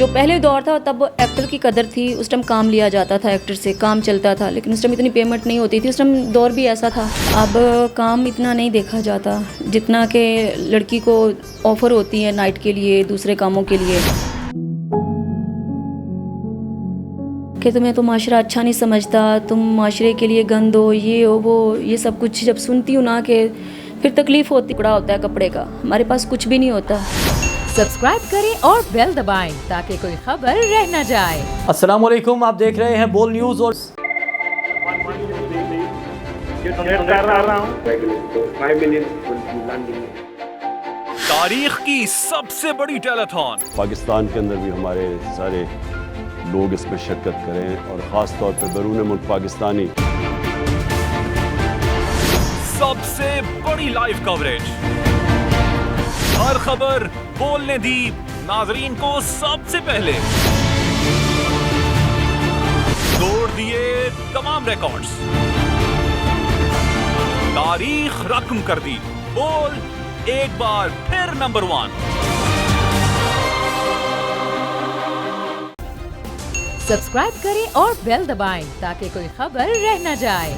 जो पहले दौर था तब एक्टर की कदर थी, उस टाइम काम लिया जाता था, एक्टर से काम चलता था, लेकिन उस टाइम इतनी पेमेंट नहीं होती थी, उस टाइम दौर भी ऐसा था। अब काम इतना नहीं देखा जाता जितना कि लड़की को ऑफ़र होती है नाइट के लिए, दूसरे कामों के लिए। कि तुम्हें तो माशरा अच्छा नहीं समझता, तुम माशरे के लिए गंद हो, ये हो वो, ये सब कुछ जब सुनती हूँ ना कि फिर तकलीफ़ होती, टुकड़ा होता है कपड़े का, हमारे पास कुछ भी नहीं होता। सब्सक्राइब करें और बेल दबाएं ताकि कोई खबर रह न जाए। अस्सलाम वालेकुम, आप देख रहे हैं बोल न्यूज़ और तारीख की सबसे बड़ी टेलीथॉन। पाकिस्तान के अंदर भी हमारे सारे लोग इसमें शिरकत करें और ख़ास तौर पे बैरून मुल्क पाकिस्तानी। सबसे बड़ी लाइव कवरेज, हर खबर बोलने दी नाजरीन को सबसे पहले, तोड़ दिए तमाम रिकॉर्ड्स, तारीख रकम कर दी। बोल एक बार फिर नंबर 1। सब्सक्राइब करें और बेल दबाएं ताकि कोई खबर रह न जाए।